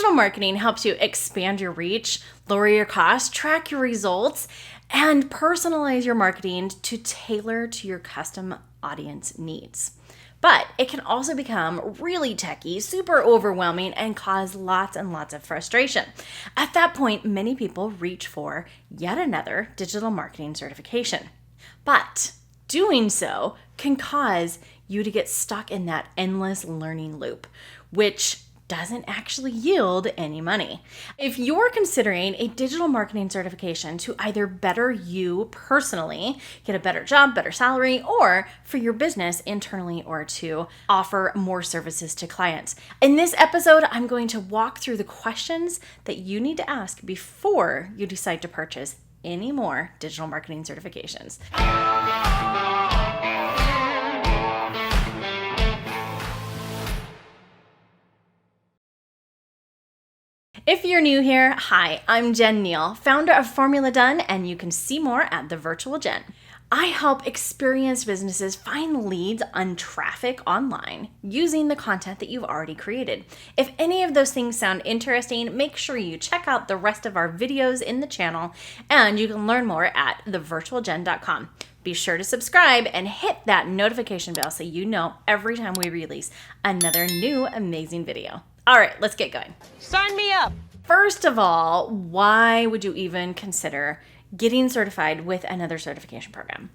Digital marketing helps you expand your reach, lower your costs, track your results, and personalize your marketing to tailor to your custom audience needs. But it can also become really techy, super overwhelming, and cause lots and lots of frustration. At that point, many people reach for yet another digital marketing certification. But doing so can cause you to get stuck in that endless learning loop, which doesn't actually yield any money. If you're considering a digital marketing certification to either better you personally, get a better job, better salary, or for your business internally, or to offer more services to clients, in this episode, I'm going to walk through the questions that you need to ask before you decide to purchase any more digital marketing certifications. If you're new here, hi, I'm Jen Neal, founder of Formula Done, and you can see more at The Virtual Jen. I help experienced businesses find leads on traffic online using the content that you've already created. If any of those things sound interesting, make sure you check out the rest of our videos in the channel, and you can learn more at thevirtualjen.com. Be sure to subscribe and hit that notification bell so you know every time we release another new amazing video. All right, let's get going. Sign me up. First of all, why would you even consider getting certified with another certification program?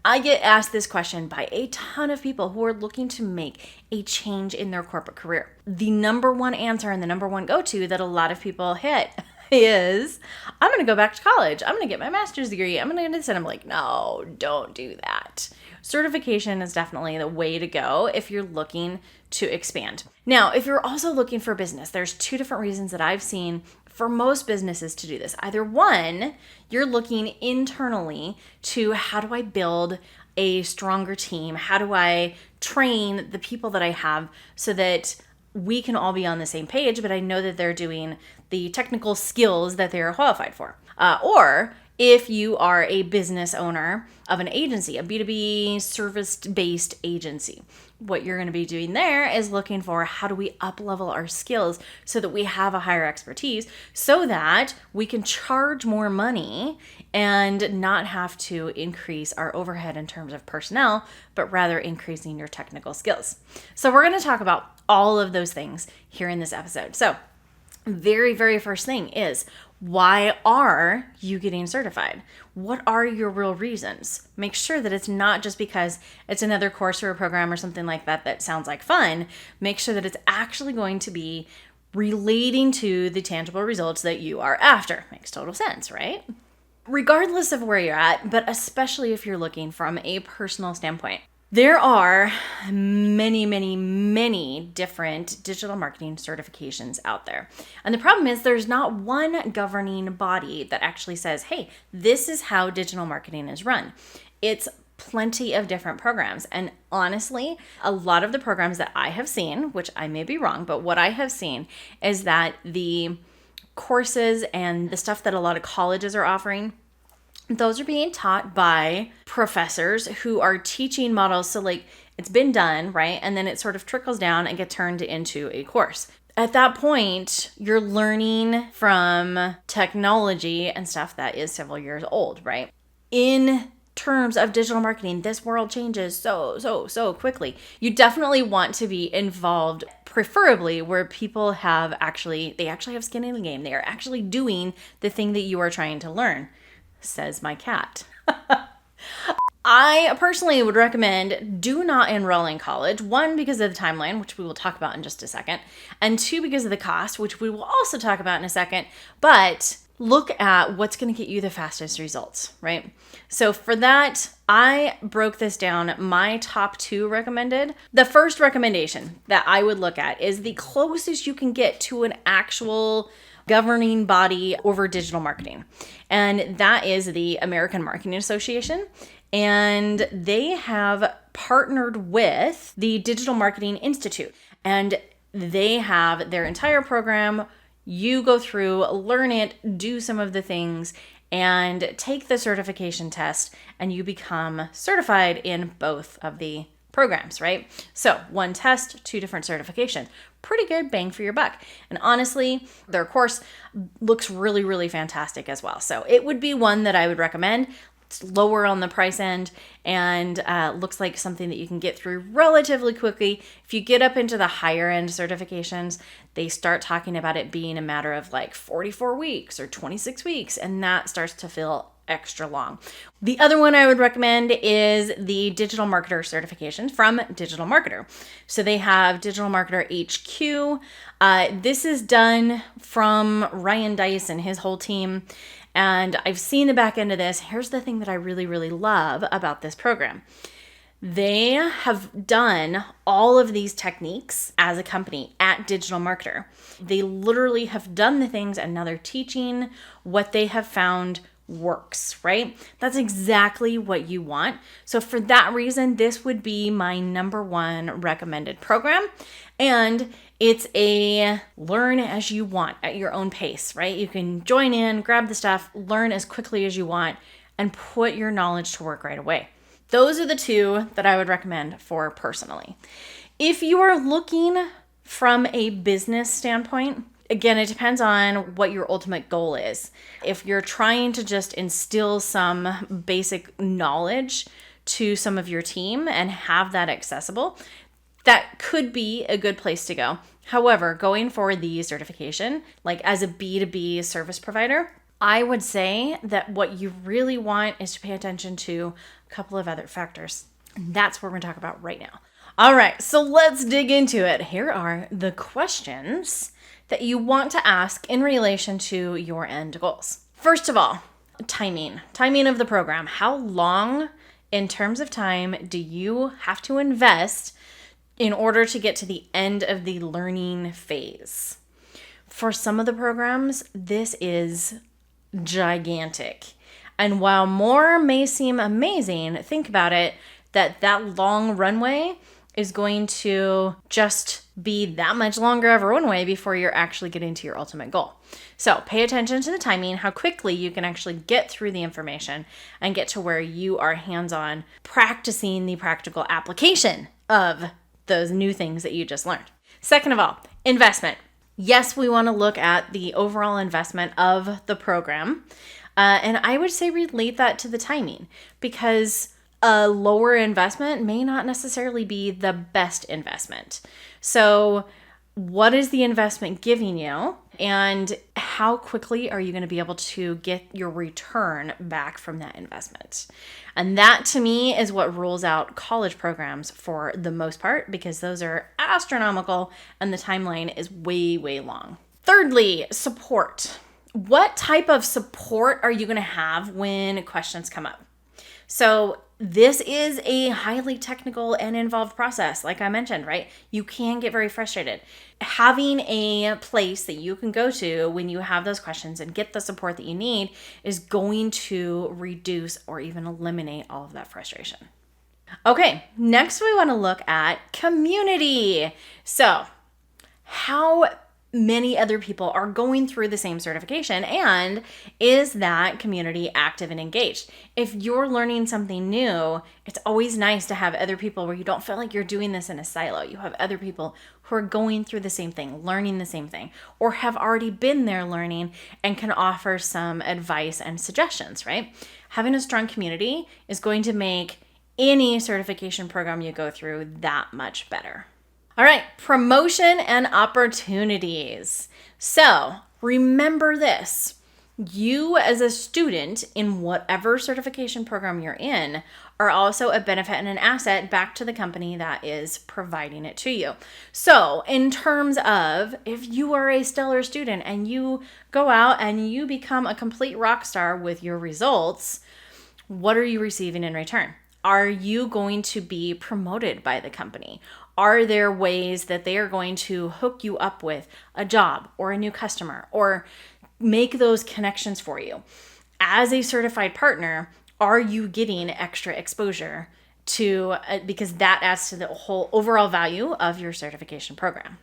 I get asked this question by a ton of people who are looking to make a change in their corporate career. The number one answer and the number one go-to that a lot of people hit is, I'm going to go back to college. I'm going to get my master's degree. I'm going to do this. And I'm like, no, don't do that. Certification is definitely the way to go if you're looking to expand. Now, if you're also looking for business, there's two different reasons that I've seen for most businesses to do this. Either one, you're looking internally to how do I build a stronger team? How do I train the people that I have so that we can all be on the same page, but I know that they're doing the technical skills that they're qualified for. Or if you are a business owner of an agency, a B2B service-based agency, what you're going to be doing there is looking for how do we up-level our skills so that we have a higher expertise so that we can charge more money and not have to increase our overhead in terms of personnel, but rather increasing your technical skills. So we're going to talk about all of those things here in this episode. So very, very first thing is, why are you getting certified? What are your real reasons? Make sure that it's not just because it's another course or a program or something like that that sounds like fun. Make sure that it's actually going to be relating to the tangible results that you are after. Makes total sense, right? Regardless of where you're at, but especially if you're looking from a personal standpoint. There are many, many, many different digital marketing certifications out there. And the problem is there's not one governing body that actually says, hey, this is how digital marketing is run. It's plenty of different programs. And honestly, a lot of the programs that I have seen, which I may be wrong, but what I have seen is that the courses and the stuff that a lot of colleges are offering, those are being taught by professors who are teaching models. So like it's been done, right? And then it sort of trickles down and gets turned into a course. At that point, you're learning from technology and stuff that is several years old, right? In terms of digital marketing, this world changes so quickly. You definitely want to be involved, preferably where people have actually have skin in the game. They are actually doing the thing that you are trying to learn. Says my cat. I personally would recommend do not enroll in college. One, because of the timeline, which we will talk about in just a second. And two, because of the cost, which we will also talk about in a second. But look at what's going to get you the fastest results, right? So for that, I broke this down. My top two recommended. The first recommendation that I would look at is the closest you can get to an actual governing body over digital marketing. And that is the American Marketing Association. And they have partnered with the Digital Marketing Institute. And they have their entire program. You go through, learn it, do some of the things, and take the certification test, and you become certified in both of the programs, right? So 1 test, 2 different certifications. Pretty good bang for your buck. And honestly, their course looks really, really fantastic as well. So it would be one that I would recommend. It's lower on the price end and looks like something that you can get through relatively quickly. If you get up into the higher end certifications, they start talking about it being a matter of like 44 weeks or 26 weeks, and that starts to feel extra long. The other one I would recommend is the digital marketer certification from Digital Marketer. So they have Digital Marketer HQ. This is done from Ryan Dice and his whole team. And I've seen the back end of this. Here's the thing that I really, really love about this program. They have done all of these techniques as a company at Digital Marketer. They literally have done the things and now they're teaching what they have found works, right? That's exactly what you want. So for that reason, this would be my number 1 recommended program. And it's a learn as you want at your own pace, right? You can join in, grab the stuff, learn as quickly as you want, and put your knowledge to work right away. Those are the 2 that I would recommend for personally. If you are looking from a business standpoint, again, it depends on what your ultimate goal is. If you're trying to just instill some basic knowledge to some of your team and have that accessible, that could be a good place to go. However, going for the certification, like as a B2B service provider, I would say that what you really want is to pay attention to a couple of other factors. And that's what we're going to talk about right now. All right, so let's dig into it. Here are the questions that you want to ask in relation to your end goals. First of all, timing of the program. How long in terms of time do you have to invest in order to get to the end of the learning phase? For some of the programs, this is gigantic. And while more may seem amazing, think about it, that long runway is going to just be that much longer of a runway before you're actually getting to your ultimate goal. So pay attention to the timing, how quickly you can actually get through the information and get to where you are hands-on practicing the practical application of those new things that you just learned. Second of all, investment. Yes, we want to look at the overall investment of the program. And I would say relate that to the timing, because a lower investment may not necessarily be the best investment. So what is the investment giving you? And how quickly are you going to be able to get your return back from that investment? And that to me is what rules out college programs for the most part, because those are astronomical and the timeline is way, way long. Thirdly, support. What type of support are you going to have when questions come up? So this is a highly technical and involved process, like I mentioned, right? You can get very frustrated. Having a place that you can go to when you have those questions and get the support that you need is going to reduce or even eliminate all of that frustration. Okay, next we want to look at community. So, how many other people are going through the same certification, and is that community active and engaged? If you're learning something new, it's always nice to have other people where you don't feel like you're doing this in a silo. You have other people who are going through the same thing, learning the same thing, or have already been there learning and can offer some advice and suggestions, right? Having a strong community is going to make any certification program you go through that much better. All right, promotion and opportunities. So remember this, you as a student in whatever certification program you're in are also a benefit and an asset back to the company that is providing it to you. So in terms of if you are a stellar student and you go out and you become a complete rock star with your results, what are you receiving in return? Are you going to be promoted by the company? Are there ways that they are going to hook you up with a job or a new customer or make those connections for you? As a certified partner, are you getting extra exposure to, because that adds to the whole overall value of your certification program?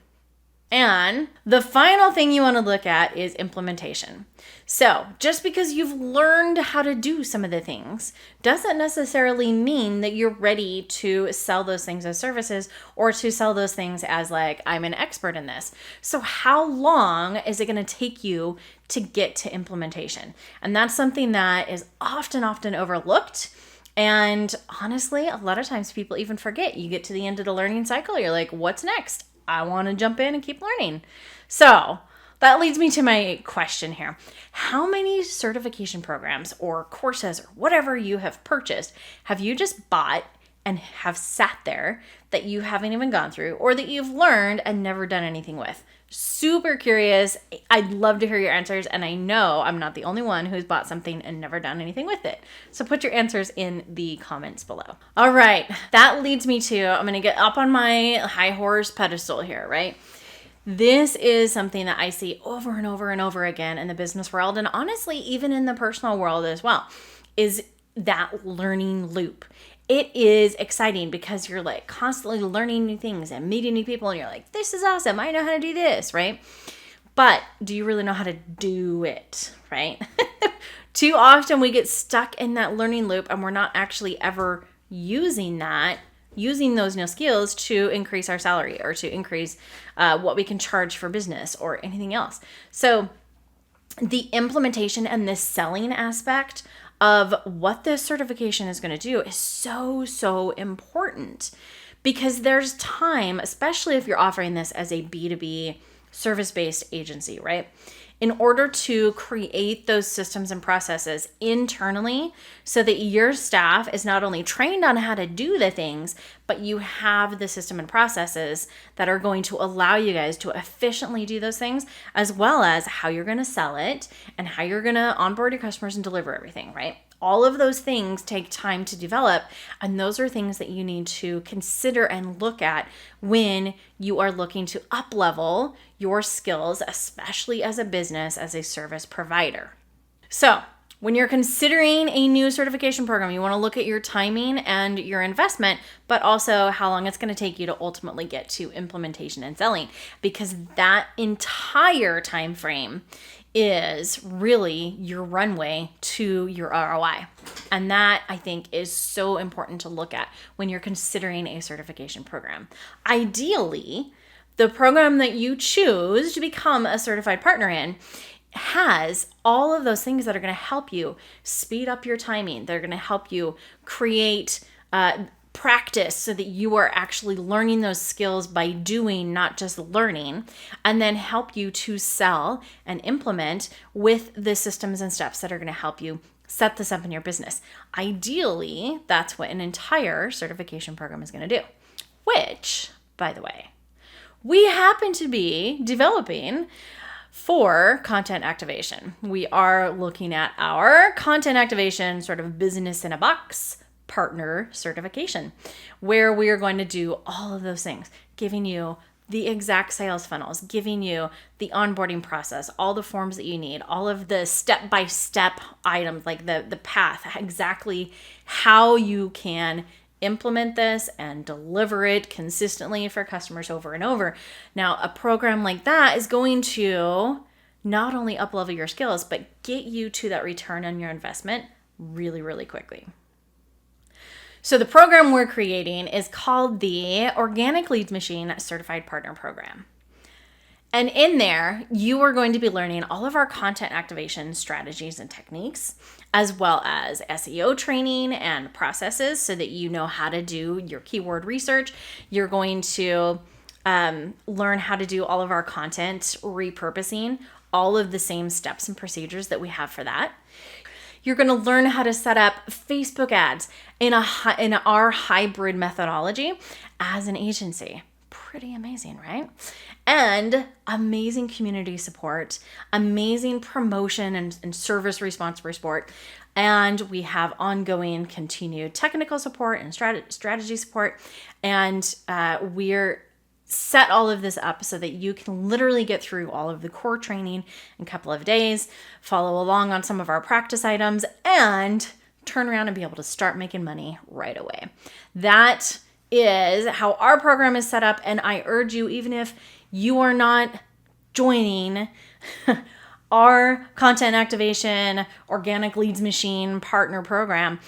And the final thing you want to look at is implementation. So just because you've learned how to do some of the things doesn't necessarily mean that you're ready to sell those things as services or to sell those things as like, I'm an expert in this. So how long is it going to take you to get to implementation? And that's something that is often overlooked. And honestly, a lot of times people even forget. You get to the end of the learning cycle, you're like, what's next? I want to jump in and keep learning. So that leads me to my question here. How many certification programs or courses or whatever you have purchased have you just bought and have sat there that you haven't even gone through or that you've learned and never done anything with? Super curious. I'd love to hear your answers. And I know I'm not the only one who's bought something and never done anything with it. So put your answers in the comments below. All right. That leads me to, I'm going to get up on my high horse pedestal here, right? This is something that I see over and over and over again in the business world. And honestly, even in the personal world as well, is that learning loop. It is exciting because you're like constantly learning new things and meeting new people and you're like, this is awesome. I know how to do this, right? But do you really know how to do it, right? Too often we get stuck in that learning loop and we're not actually ever using those new skills to increase our salary or to increase what we can charge for business or anything else. So the implementation and the selling aspect of what this certification is going to do is so important, because there's time, especially if you're offering this as a B2B service-based agency, right? In order to create those systems and processes internally so that your staff is not only trained on how to do the things, but you have the system and processes that are going to allow you guys to efficiently do those things, as well as how you're going to sell it and how you're going to onboard your customers and deliver everything, right? All of those things take time to develop, and those are things that you need to consider and look at when you are looking to up-level your skills, especially as a business, as a service provider. So when you're considering a new certification program, you want to look at your timing and your investment, but also how long it's going to take you to ultimately get to implementation and selling, because that entire time frame is really your runway to your ROI. And that, I think, is so important to look at when you're considering a certification program. Ideally, the program that you choose to become a certified partner in has all of those things that are going to help you speed up your timing. They're going to help you create practice so that you are actually learning those skills by doing, not just learning, and then help you to sell and implement with the systems and steps that are going to help you set this up in your business. Ideally, that's what an entire certification program is going to do, which, by the way, we happen to be developing for content activation. We are looking at our content activation sort of business in a box partner certification, where we are going to do all of those things, giving you the exact sales funnels, giving you the onboarding process, all the forms that you need, all of the step-by-step items, like the path, exactly how you can implement this and deliver it consistently for customers over and over. Now, a program like that is going to not only up-level your skills, but get you to that return on your investment really quickly. So the program we're creating is called the Organic Leads Machine Certified Partner Program. And in there, you are going to be learning all of our content activation strategies and techniques, as well as SEO training and processes so that you know how to do your keyword research. You're going to learn how to do all of our content repurposing, all of the same steps and procedures that we have for that. You're going to learn how to set up Facebook ads in our hybrid methodology as an agency. Pretty amazing, right? And amazing community support, amazing promotion and service response support. And we have ongoing continued technical support and strategy support. And we're set all of this up so that you can literally get through all of the core training in a couple of days, follow along on some of our practice items, and turn around and be able to start making money right away. That is how our program is set up. And I urge you, even if you are not joining our content activation, organic leads machine partner program,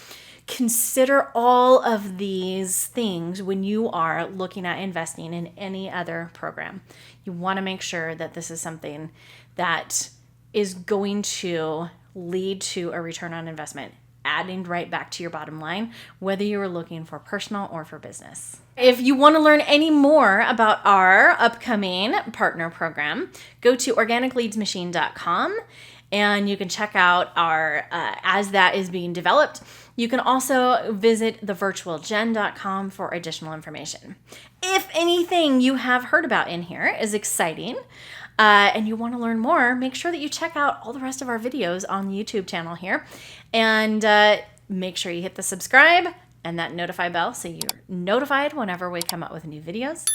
consider all of these things when you are looking at investing in any other program. You want to make sure that this is something that is going to lead to a return on investment, adding right back to your bottom line, whether you are looking for personal or for business. If you want to learn any more about our upcoming partner program, go to organicleadsmachine.com and you can check out our, as that is being developed. You can also visit thevirtualgen.com for additional information. If anything you have heard about in here is exciting, and you want to learn more, make sure that you check out all the rest of our videos on the YouTube channel here. And make sure you hit the subscribe and that notify bell so you're notified whenever we come out with new videos.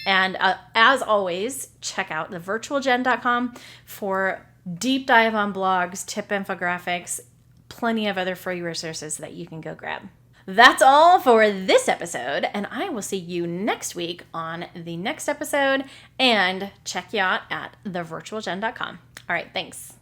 And as always, check out thevirtualgen.com for deep dive on blogs, tip infographics, plenty of other free resources that you can go grab. That's all for this episode, and I will see you next week on the next episode, and check you out at thevirtualgen.com. All right, thanks.